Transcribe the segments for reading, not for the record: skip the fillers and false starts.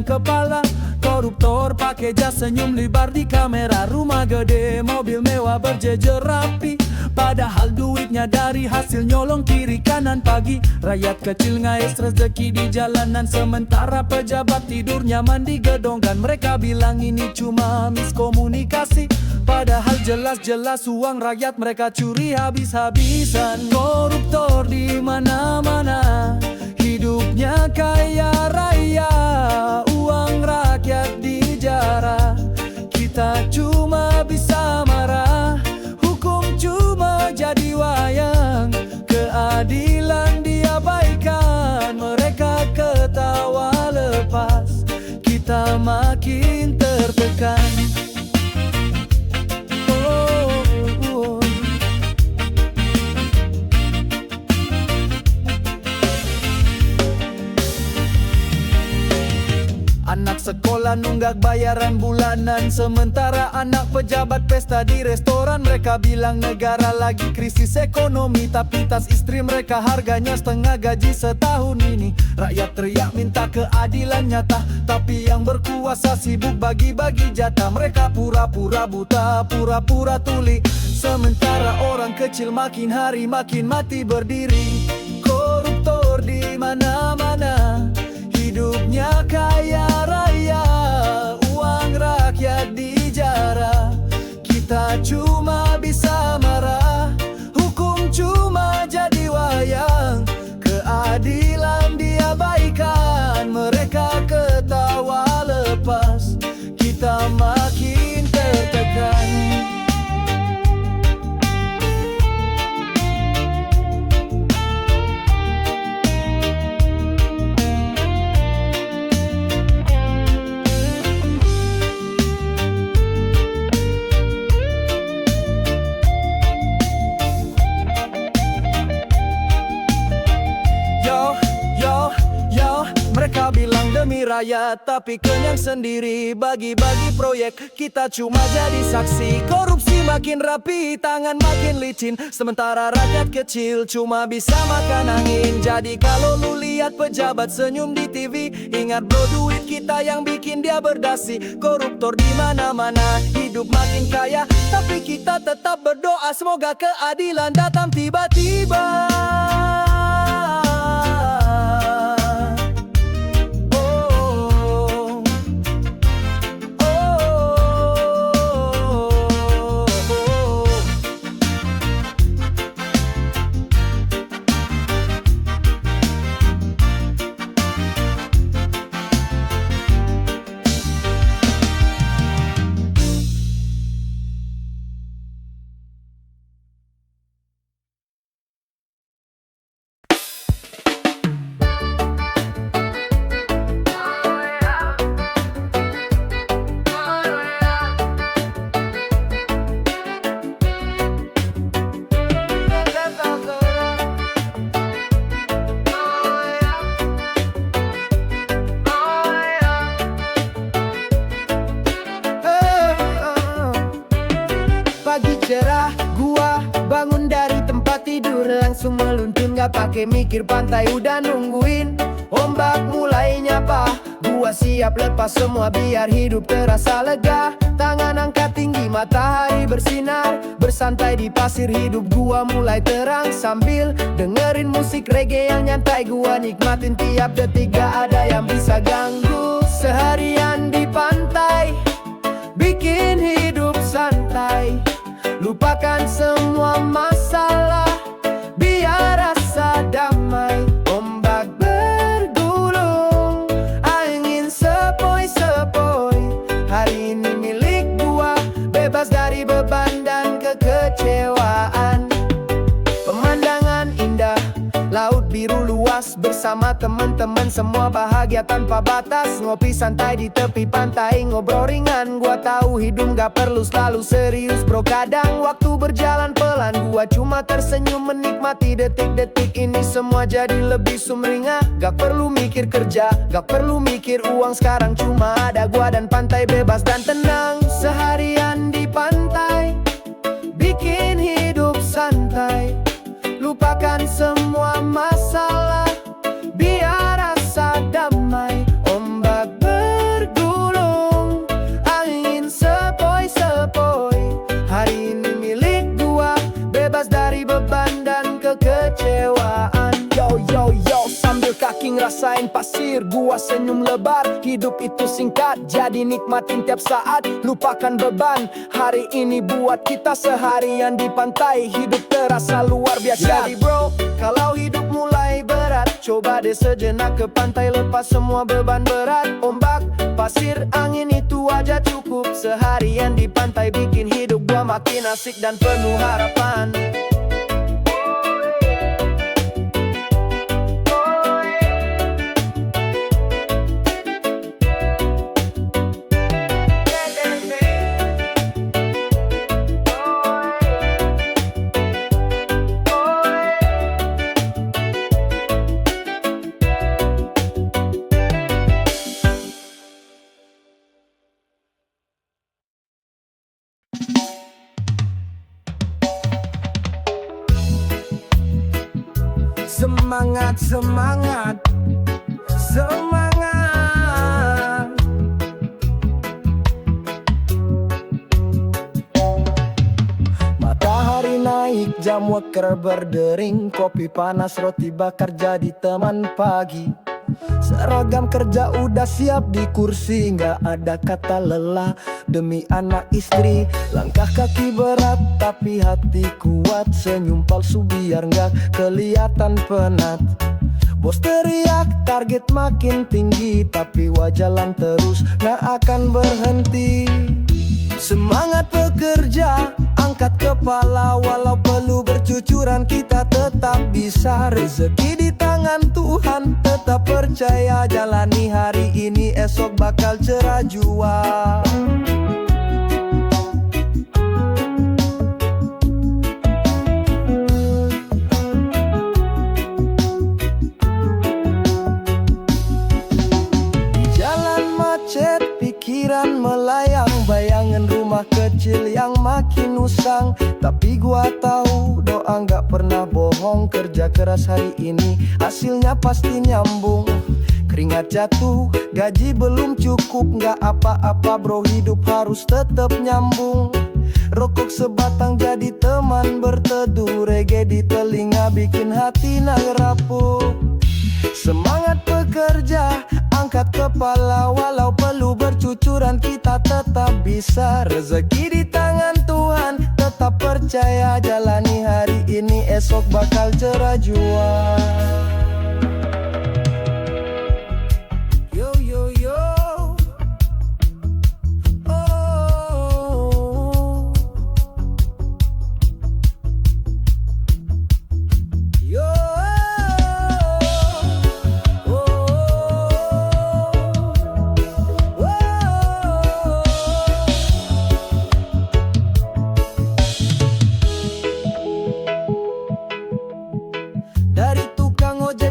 kepala. Koruptor pakai jas senyum lebar di kamera. Rumah gede, mobil mewah berjejer rapi, padahal duitnya dari hasil nyolong kiri kanan pagi. Rakyat kecil ngais rezeki di jalanan, sementara pejabat tidur nyaman di gedung. Dan mereka bilang ini cuma miskomunikasi, padahal jelas-jelas uang rakyat mereka curi habis-habisan. Koruptor di mana-mana, hidupnya kaya raya, uang rakyat dijarah. Kita cuma bisa marah, hukum cuma jadi wayang, keadilan diabaikan, mereka ketawa lepas, kita makin tertekan. Anak sekolah nunggak bayaran bulanan, sementara anak pejabat pesta di restoran. Mereka bilang negara lagi krisis ekonomi, tapi tas istri mereka harganya setengah gaji setahun ini. Rakyat teriak minta keadilan nyata, tapi yang berkuasa sibuk bagi-bagi jatah. Mereka pura-pura buta, pura-pura tuli, sementara orang kecil makin hari makin mati berdiri. Koruptor di mana-mana, hidupnya kaya raya, uang rakyat dijarah. Kita cuma bisa marah, hukum cuma jadi wayang, keadilan diabaikan, mereka ketawa lepas, kita makin tertekan. Mereka bilang demi rakyat, tapi kenyang sendiri. Bagi-bagi proyek, kita cuma jadi saksi. Korupsi makin rapi, tangan makin licin, sementara rakyat kecil cuma bisa makan angin. Jadi kalau lu lihat pejabat senyum di TV, ingat bro, duit kita yang bikin dia berdasi. Koruptor di mana-mana, hidup makin kaya, tapi kita tetap berdoa semoga keadilan datang tiba-tiba. Cerah, gua bangun dari tempat tidur, langsung meluncur gak pakai mikir, pantai udah nungguin. Ombak mulai nyapa, gua siap lepas semua biar hidup terasa lega. Tangan angkat tinggi, matahari bersinar, bersantai di pasir, hidup gua mulai terang. Sambil dengerin musik reggae yang nyantai, gua nikmatin tiap detik, gak ada yang bisa ganggu. Seharian di pantai, bikin hidup santai, lupakan semua masalah, biar rasa damai. Ombak bergulung, angin sepoi-sepoi, hari ini milik gua, bebas dari beban dan kekecewaan. Pemandangan indah, laut biru luas, bersama teman-teman semua bahagia tanpa batas. Ngopi santai di tepi pantai, ngobrol ringan. Gua tahu hidup gak perlu selalu serius bro, kadang waktu berjalan pelan, gua cuma tersenyum menikmati detik-detik ini. Semua jadi lebih sumringah, gak perlu mikir kerja, gak perlu mikir uang. Sekarang cuma ada gua dan pantai, bebas dan tenang. Seharian di pantai, bikin hidup santai, lupakan semua masalah, biar rasa damai. Ombak lebar. Hidup itu singkat, jadi nikmatin tiap saat. Lupakan beban, hari ini buat kita seharian di pantai. Hidup terasa luar biasa. Jadi bro, kalau hidup mulai berat, coba deh sejenak ke pantai, lepas semua beban berat. Ombak, pasir, angin itu aja cukup. Seharian di pantai bikin hidup gua makin asik dan penuh harapan. Semangat, semangat, semangat. Matahari naik, jam weker berdering. Kopi panas, roti bakar jadi teman pagi. Seragam kerja udah siap di kursi, nggak ada kata lelah demi anak istri. Langkah kaki berat tapi hati kuat, senyum palsu biar nggak kelihatan penat. Bos teriak target makin tinggi, tapi jalan terus nggak akan berhenti. Semangat bekerja, angkat kepala, walau perlu bercucuran kita tetap bisa. Rezeki di tangan Tuhan, tetap percaya. Jalani hari ini, esok bakal cerah jua. Jalan macet, pikiran melayang, bayangan rumah kecil yang makin usang. Tapi gua tahu doa nggak pernah bohong. Kerja keras hari ini, hasilnya pasti nyambung. Keringat jatuh, gaji belum cukup, nggak apa-apa bro, hidup harus tetap nyambung. Rokok sebatang jadi teman berteduh, reggae di telinga bikin hati rapuh. Semangat bekerja, angkat kepala, walau perlu bercucuran kita tetap bisa. Rezeki di tangan Tuhan, tetap percaya. Jalani hari ini, esok bakal cerah jua. Yo yo yo, oh. Yo.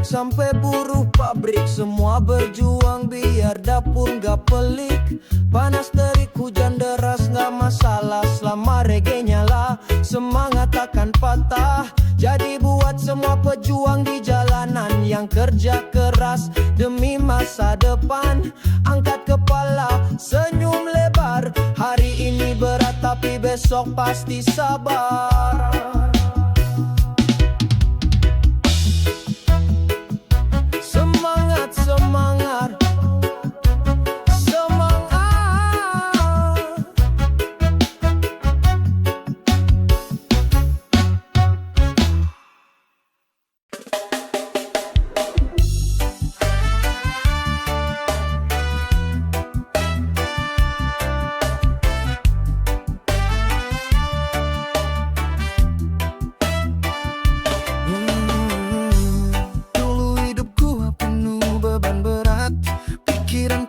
Sampai buruh pabrik, semua berjuang biar dapur gak pelik. Panas terik, hujan deras gak masalah, selama reggae nyala semangat takkan patah. Jadi buat semua pejuang di jalanan yang kerja keras demi masa depan, angkat kepala, senyum lebar. Hari ini berat tapi besok pasti sabar. Semangat, semangat, semangat.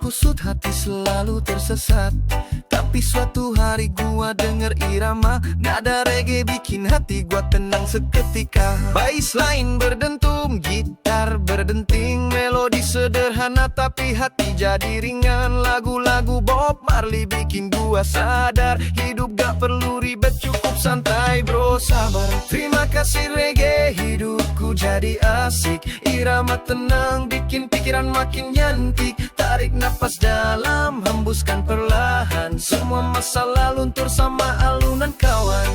Kusut hati selalu tersesat, tapi suatu hari gua denger irama nada reggae bikin hati gua tenang seketika. Bassline berdentum, gitar berdenting, melodi sederhana tapi hati jadi ringan. Lagu-lagu Bob Marley bikin gua sadar, hidup gak perlu ribet, cukup santai bro, sabar. Terima kasih reggae, hidupku jadi asik. Irama tenang bikin pikiran makin nyantik. Tarik nafas dalam, hembuskan perlahan, semua masalah luntur sama alunan kawan.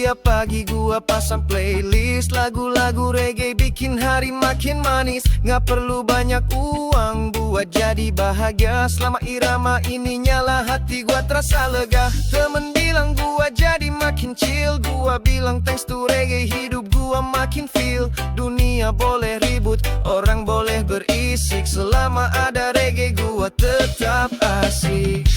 Tiap pagi gua pasang playlist lagu-lagu reggae, bikin hari makin manis. Gak perlu banyak uang buat jadi bahagia. Selama irama ini nyala, hati gua terasa lega. Temen bilang gua jadi makin chill, gua bilang thanks to reggae, hidup gua makin feel. Dunia boleh ribut, orang boleh berisik, selama ada reggae gua tetap asik.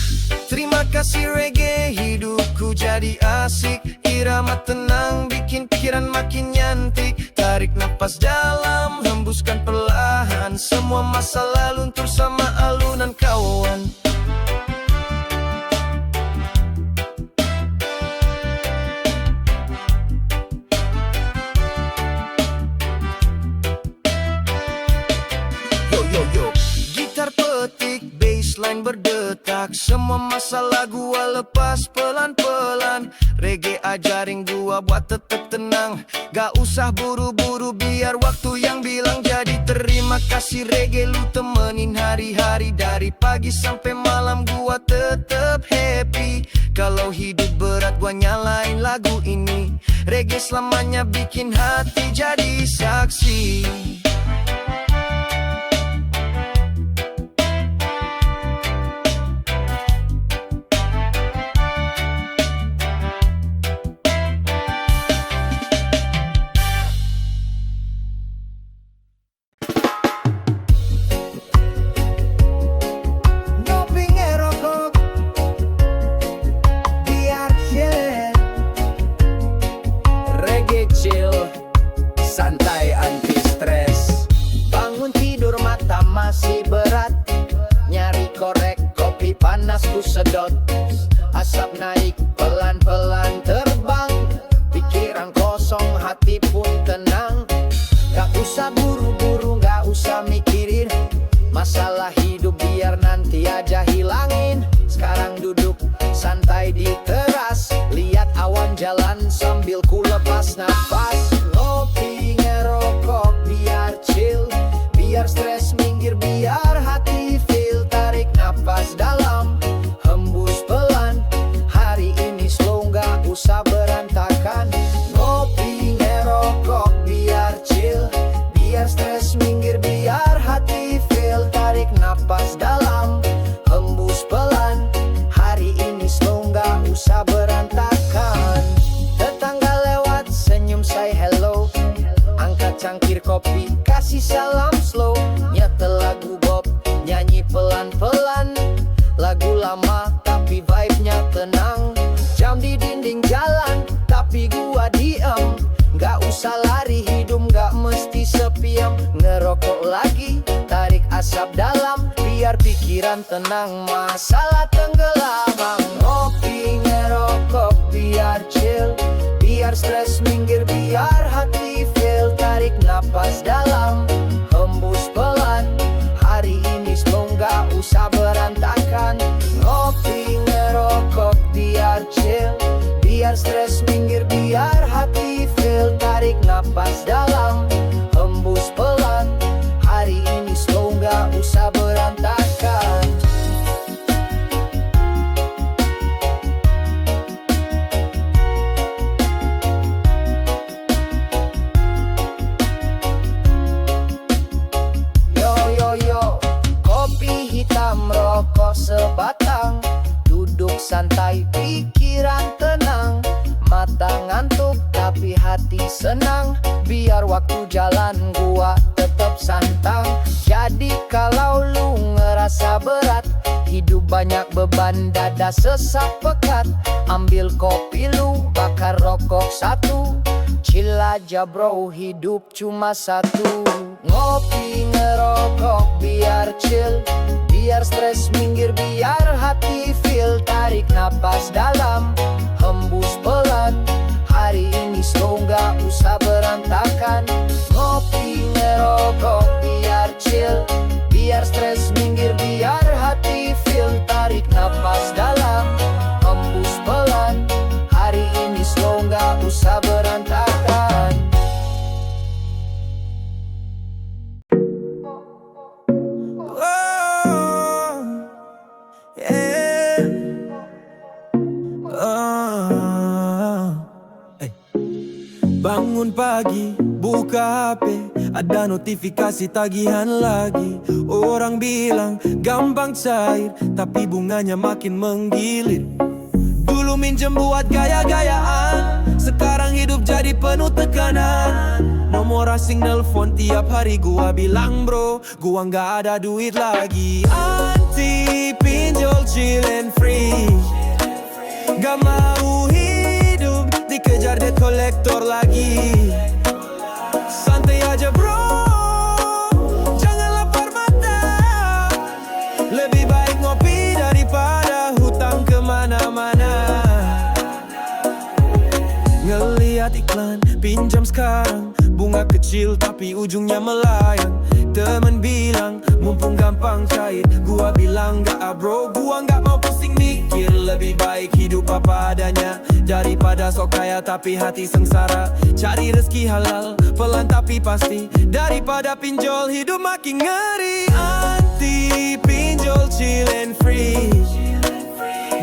Terima kasih reggae, hidupku jadi asik. Irama tenang, bikin pikiran makin nyantik. Tarik napas dalam, hembuskan perlahan. Semua masa lalu luntur sama alunan kawan. Yo yo yo, gitar petik, bassline berdetak. Semua masalah gua lepas pelan-pelan. Reggae ajarin gua buat tetep tenang, gak usah buru-buru biar waktu yang bilang. Jadi terima kasih reggae, lu temenin hari-hari. Dari pagi sampai malam gua tetep happy. Kalau hidup berat gua nyalain lagu ini. Reggae selamanya bikin hati jadi saksi. Santai anti stres. Bangun tidur mata masih berat, nyari korek kopi panas ku sedot. Asap naik pelan-pelan terbang, pikiran kosong hati pun tenang. Gak usah buru-buru, gak usah mikirin masalah hidup, biar nanti aja hilangin. Sekarang duduk santai di teras, lihat awan jalan sambil ku lepas nafas. Ngopi ngerokok biar chill, biar stres minggir, biar hati feel. Tarik nafas dalam, hembus pelan. Hari ini slow, gak usah berantakan. Ngopi ngerokok biar chill, biar stres minggir, biar hati feel. Tarik nafas dalam, hembus pelan. Hari ini slow, gak usah berantakan. Tetangga lewat senyum say hello, angkat cangkir kopi kasih salam slow. Nyetel lagu Bob, nyanyi pelan-pelan. Lagu lama tapi vibe-nya tenang. Jam di dinding jalan tapi gua diem. Gak usah lari, hidup gak mesti sepiam. Ngerokok lagi, tarik asap dalam, biar pikiran tenang, masalah tenggelam. Ngopi ngerokok biar chill, biar stres minggir, biar hati feel. Tarik napas dalam, hembus pelan. Hari ini slow, gak usah berantakan. Ngopi ngerokok biar chill, biar stres minggir, biar hati feel. Tarik napas dalam, hembus pelan. Hari ini slow, gak usah berantakan. Yo yo yo, kopi hitam, rokok sebatang. Duduk santai, pikiran tenang. Mata ngantuk tapi hati senang, biar waktu jalan gua tetap santang. Jadi kalau lu ngerasa berat, hidup banyak beban, dada sesak pekat. Ambil kopi lu, bakar rokok satu. Chill aja bro, hidup cuma satu. Ngopi ngerokok biar chill, biar stres minggir, biar hati feel. Tarik napas dalam, hembus pelan. Hari ini slow, gak usah berantakan. Ngopi ngerokok biar chill, biar stres minggir, biar hati feel. Tarik napas dalam, hembus pelan. Hari ini slow, gak usah berantakan. Oh, yeah. Oh. Bangun pagi, buka HP, ada notifikasi tagihan lagi. Orang bilang gampang cair, tapi bunganya makin menggiliir. Dulu minjem buat gaya-gayaan, sekarang hidup jadi penuh tekanan. Nomor asing nelpon tiap hari, gua bilang bro, gua nggak ada duit lagi. Anti pinjol chill and free, gak mau hidup dikejar debt collector lagi. Santai aja bro, jangan lapar mata. Lebih baik ngopi daripada hutang kemana-mana. Ngeliat iklan pinjam sekarang, bunga kecil tapi ujungnya melayang. Temen bilang mumpung gampang cair, gua bilang gak bro, gua gak mau pusing mikir. Lebih baik hidup apa adanya daripada sok kaya tapi hati sengsara. Cari rezeki halal pelan tapi pasti, daripada pinjol hidup makin ngeri. Anti pinjol chill and free,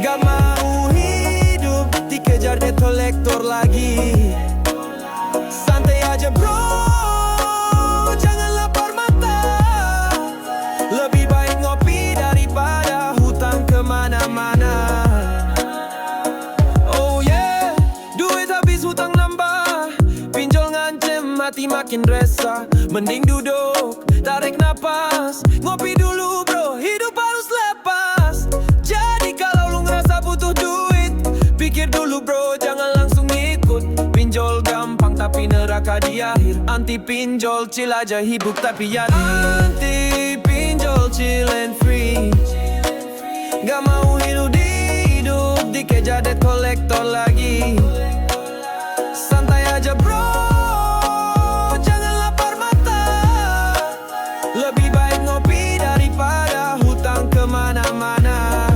gak mau hidup dikejar debt collector lagi. Santai aja bro, jangan lapar mata. Lebih baik ngopi daripada hutang kemana-mana. Oh yeah, duit habis hutang nambah, pinjol ngancem hati makin resah. Mending duduk, tarik napas, ngopi dulu bro, hidup harus lepas. Jadi kalau lu ngerasa butuh duit, pikir dulu bro, jangan langsung ikut. Pinjol gampang tapi neraka di akhir. Anti pinjol chill aja hidup tapi ya. Anti pinjol chill and free, gak mau hidup dikejar debt collector lagi. Santai aja bro, jangan lapar mata. Lebih baik ngopi daripada hutang kemana-mana.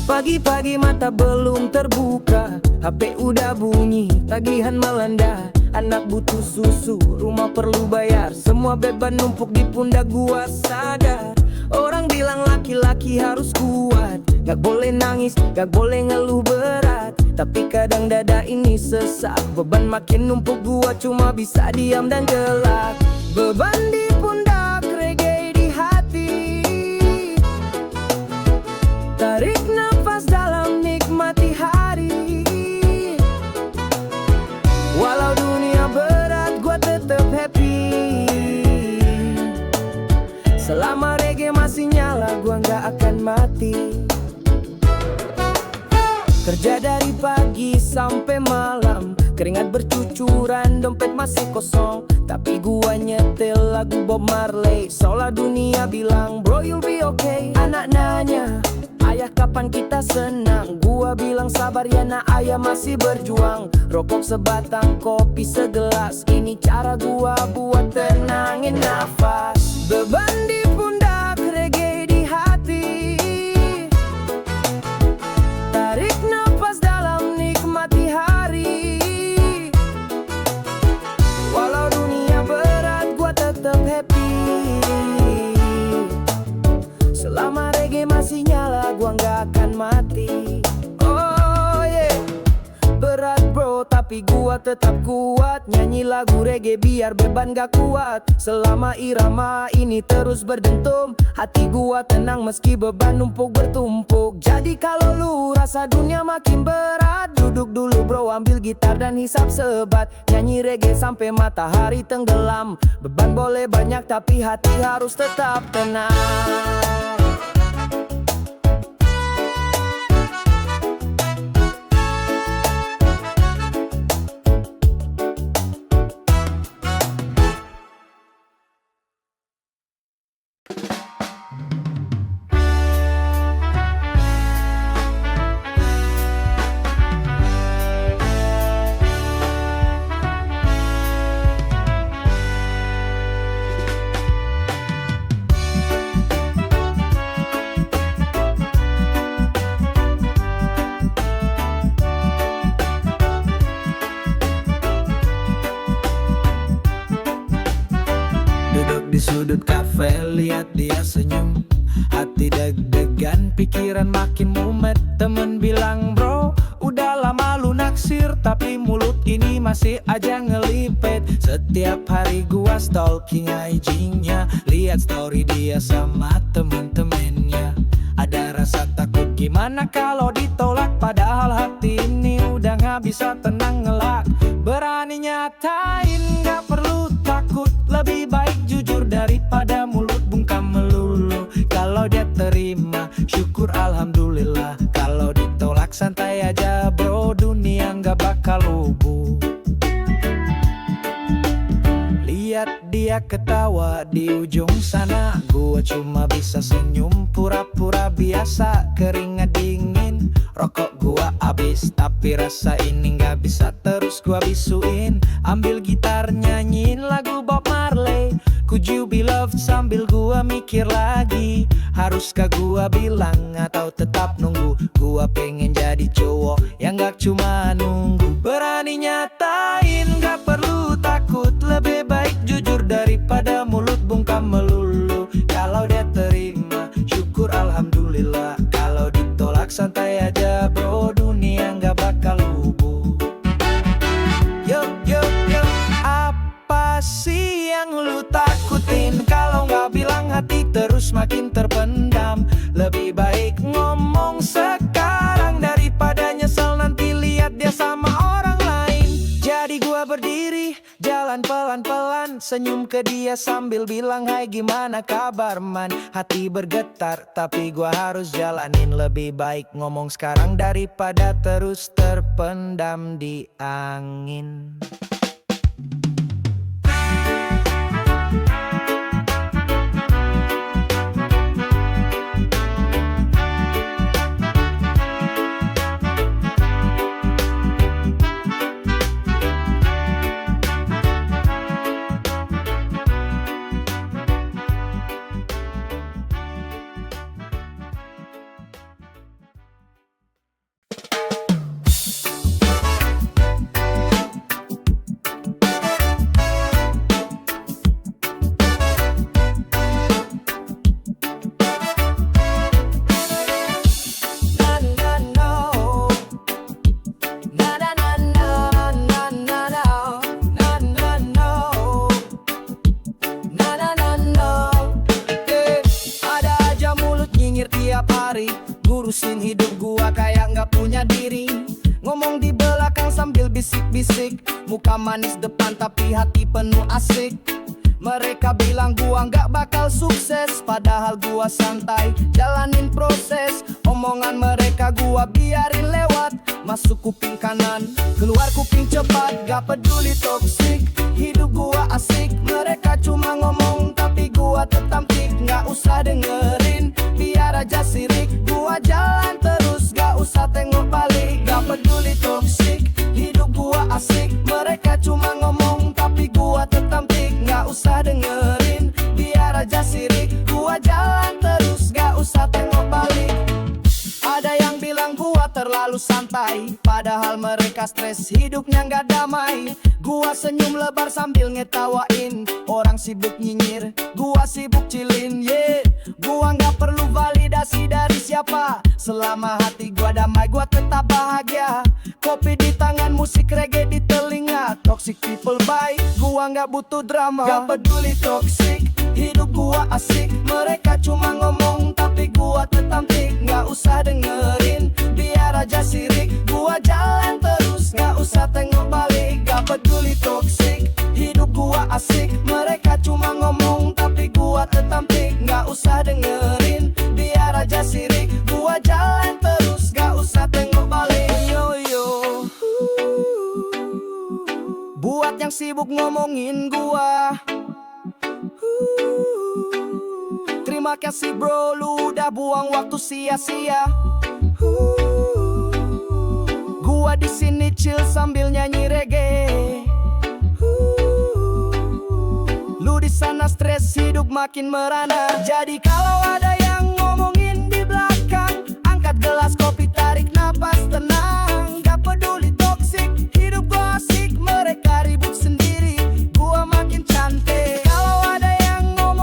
Pagi-pagi mata belum terbuka, HP udah bunyi, tagihan melanda. Anak butuh susu, rumah perlu bayar, semua beban numpuk di pundak gua sadar. Orang bilang laki-laki harus kuat, gak boleh nangis, gak boleh ngeluh berat. Tapi kadang dada ini sesak, beban makin numpuk gua cuma bisa diam dan gelak. Beban di pundak, reggae di hati. Tarik nafas dalam, nikmati hari. Walau dunia berat, gua tetep happy. Selama reggae masih nyala, gua gak akan mati. Kerja dari pagi sampai malam, keringat bercucuran, dompet masih kosong. Tapi gua nyetel lagu Bob Marley, seolah dunia bilang bro you'll be okay. Anak nanya, ayah kapan kita senang? Gua bilang sabar ya nak, ayah masih berjuang. Rokok sebatang, kopi segelas, ini cara gua buat tenangin nafas. Beban di pundak, reggae di hati. Tarik nafas dalam, nikmati hari. Walau dunia berat, gua tetap happy. Selama reggae masih nyala, gua gak akan mati. Oh yeah, berat bro tapi gua tetap kuat. Nyanyi lagu reggae biar beban gak kuat. Selama irama ini terus berdentum, hati gua tenang meski beban numpuk bertumpuk. Jadi kalau lu rasa dunia makin berat, duduk dulu bro, ambil gitar dan hisap sebat. Nyanyi reggae sampai matahari tenggelam. Beban boleh banyak tapi hati harus tetap tenang. di sudut kafe, lihat dia senyum. Hati deg-degan, pikiran makin mumet. Temen bilang, bro, udah lama lu naksir, tapi mulut ini masih aja ngelipet. Setiap hari gua stalking IG-nya, lihat story dia sama temen-temennya. Ada rasa takut, gimana kalau ditolak, padahal hati ini udah gak bisa tenang ngelak. Berani nyatain, gak perlu takut, lebih baik jujur daripada mulut bungkam melulu. Kalau dia terima, syukur alhamdulillah. Kalau ditolak santai aja bro, dunia gak bakal lubuh. Lihat dia ketawa di ujung sana, gua cuma bisa senyum pura-pura biasa. Keringat dingin, rokok gua habis, tapi rasa ini gak bisa terus gua bisuin. Ambil gitar nyanyiin lagu Bob Marley, Could You Be Loved, sambil gua mikir lagi, haruskah gua bilang atau tetap nunggu? Gua pengen jadi cowok yang gak cuma nunggu. Berani nyatain, gak perlu takut, lebih baik jujur daripada mulut bungkam melulu. Kalau dia terima, syukur alhamdulillah. Kalau ditolak santai aja bro, dunia gak bakal lubuh. Yo yo yo, apa sih yang lu takutin? Kalau gak bilang hati terus makin terpendam. Lebih baik ngomong sekarang daripada nyesel nanti lihat dia sama orang lain. Jadi gua berdiri, jalan pelan-pelan, senyum ke dia sambil bilang, hai gimana kabar man? Hati bergetar, tapi gua harus jalanin. Lebih baik ngomong sekarang daripada terus terpendam di angin. Ngurusin hidup gua kayak gak punya diri. Ngomong di belakang sambil bisik-bisik, muka manis depan tapi hati penuh asik. Mereka bilang gua gak bakal sukses, padahal gua santai jalanin proses. Omongan mereka gua biarin lewat, masuk kuping kanan, keluar kuping cepat. Gak peduli toksik, hidup gua asik. Mereka cuma ngomong tapi gua tetap tik. Gak usah dengerin, biar aja sirik. Gua jalan terus, gak usah tengok balik. Gak peduli toksik, hidup gua asik. Mereka cuma ngomong tapi gua tetap tik. Gak usah dengerin, biar aja sirik. Gua jalan terus, gak usah tengok balik. Ada yang bilang gua terlalu santai, padahal mereka stres, hidupnya gak damai. Gua senyum lebar sambil ngetawain, orang sibuk nyinyir, gua sibuk chillin, yeah. Gua gak perlu validasi dari siapa, selama hati gua damai, gua tetap bahagia. Kopi di tangan, musik reggae di telinga, toxic people bye, gua gak butuh drama. Gak peduli toxic, hidup gua asik. Mereka cuma ngomong tapi gua tetap tik. Gak usah dengerin, biar aja sirik. Gua jalan terus, gak usah tengok balik. Gak peduli toksik, hidup gua asik. Mereka cuma ngomong tapi gua tetap tik. Gak usah dengerin, biar aja sirik. Gua jalan terus, gak usah tengok balik. Yo yo, buat yang sibuk ngomongin gua, terima kasih bro, lu udah buang waktu sia-sia. Gua di sini chill sambil nyanyi reggae. Lu di sana stres, hidup makin merana. Jadi kalau ada yang ngomongin di belakang, angkat gelas kopi, tarik napas tenang. Gak peduli toksik, hidup gua asik. Mereka ribut sendiri, gua makin cantik. Kalau ada yang ngomongin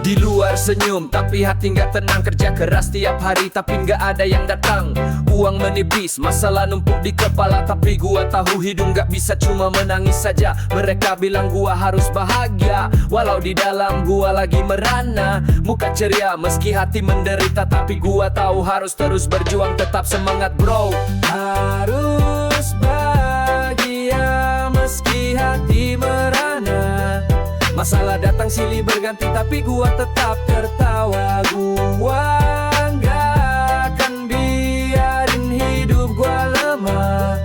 Di luar senyum, tapi hati nggak tenang. Kerja keras tiap hari, tapi nggak ada yang datang. Uang menipis, masalah numpuk di kepala. Tapi gua tahu hidup nggak bisa cuma menangis saja. Mereka bilang gua harus bahagia, walau di dalam gua lagi merana. Muka ceria meski hati menderita, tapi gua tahu harus terus berjuang. Tetap semangat bro. Harus bahagia meski hati merana. Masalah datang silih berganti, tapi gua tetap tertawa. Gua nggak akan biarin hidup gua lemah.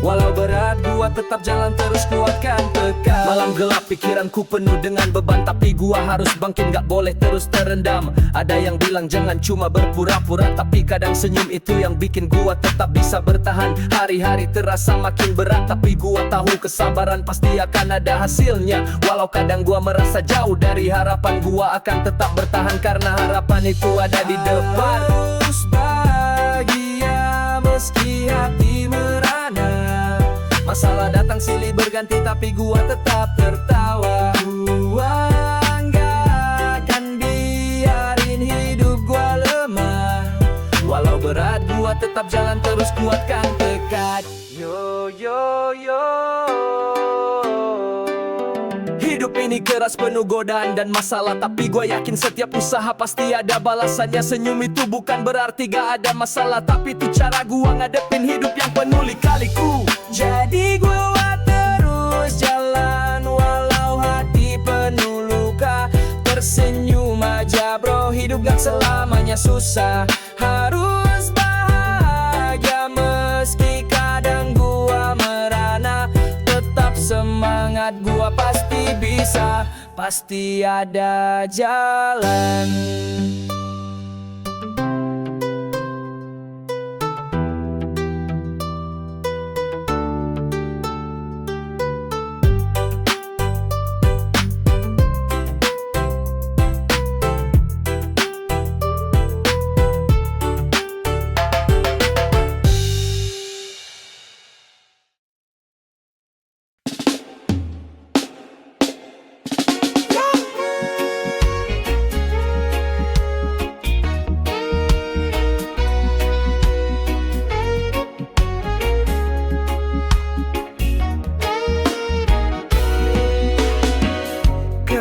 Walau berat, gua tetap jalan terus, kuatkan tekad. Malam gelap, pikiranku penuh dengan beban, tapi gua harus bangkit, gak boleh terus terendam. Ada yang bilang jangan cuma berpura-pura, tapi kadang senyum itu yang bikin gua tetap bisa bertahan. Hari-hari terasa makin berat, tapi gua tahu kesabaran pasti akan ada hasilnya. Walau kadang gua merasa jauh dari harapan, gua akan tetap bertahan karena harapan itu ada di depan. Harus bahagia meski hati merana. Masalah datang silih berganti, tapi gua tetap tertawa. Gua nggak akan biarin hidup gua lemah. Walau berat, gua tetap jalan terus, kuatkan tekad. Yo yo yo. Hidup ini keras, penuh godaan dan masalah, tapi gue yakin setiap usaha pasti ada balasannya. Senyum itu bukan berarti gak ada masalah, tapi itu cara gue ngadepin hidup yang penuh lika-liku. Jadi gue terus jalan walau hati penuh luka. Tersenyum aja bro, hidup gak selamanya susah. Harus bahagia meski kadang gua merana. Tetap semangat, gua pasti bisa, pasti ada jalan.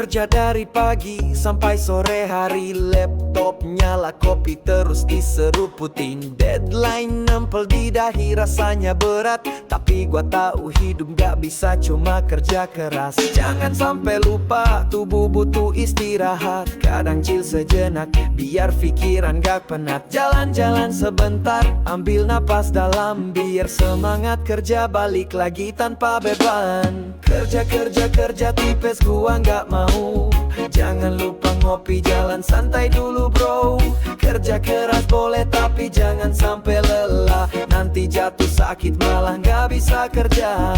Kerja dari pagi sampai sore hari, laptop nyala, kopi terus diseruputin. Deadline nempel di dahi, rasanya berat, tapi gua tahu hidup gak bisa cuma kerja keras. Jangan sampai lupa, tubuh butuh istirahat. Kadang chill sejenak, biar pikiran gak penat. Jalan-jalan sebentar, ambil napas dalam, biar semangat kerja balik lagi tanpa beban. Kerja tipes gua gak mau. Jangan lupa ngopi, jalan santai dulu bro. Kerja keras boleh tapi jangan sampai lelah. Nanti jatuh sakit malah gak bisa kerja.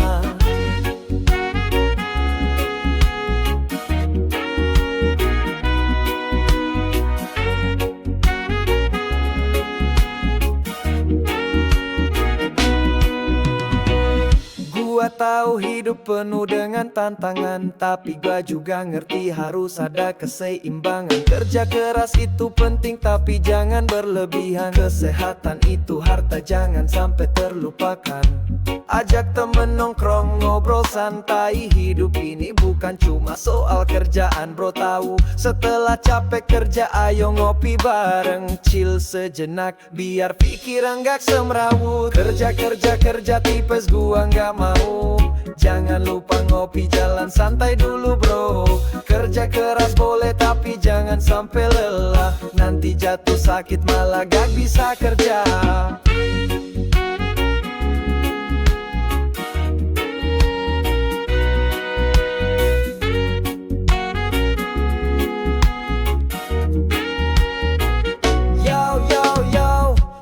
Gua tahu hidup penuh dengan tantangan, tapi gua juga ngerti harus ada keseimbangan. Kerja keras itu penting tapi jangan berlebihan. Kesehatan itu harta, jangan sampai terlupakan. Ajak temen nongkrong, ngobrol santai. Hidup ini bukan cuma soal kerjaan bro, tahu. Setelah capek kerja ayo ngopi bareng, chill sejenak, biar pikiran gak semrawut. Kerja tipes gua gak mau. Jangan lupa ngopi, jalan santai dulu bro. Kerja keras boleh tapi jangan sampai lelah. Nanti jatuh sakit malah gak bisa kerja.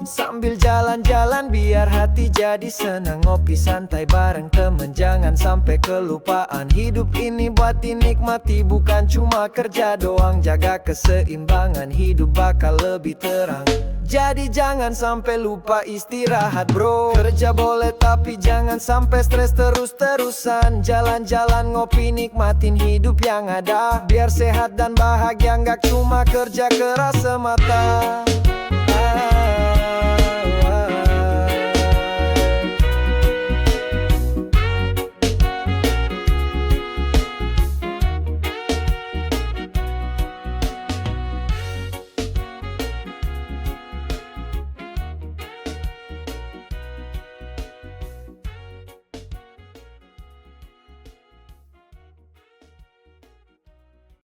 Sambil jalan-jalan biar hati jadi senang. Ngopi santai bareng temen, jangan sampai kelupaan. Hidup ini buat dinikmati, bukan cuma kerja doang. Jaga keseimbangan, hidup bakal lebih terang. Jadi jangan sampai lupa istirahat bro. Kerja boleh tapi jangan sampai stres terus-terusan. Jalan-jalan ngopi nikmatin hidup yang ada. Biar sehat dan bahagia, nggak cuma kerja keras semata.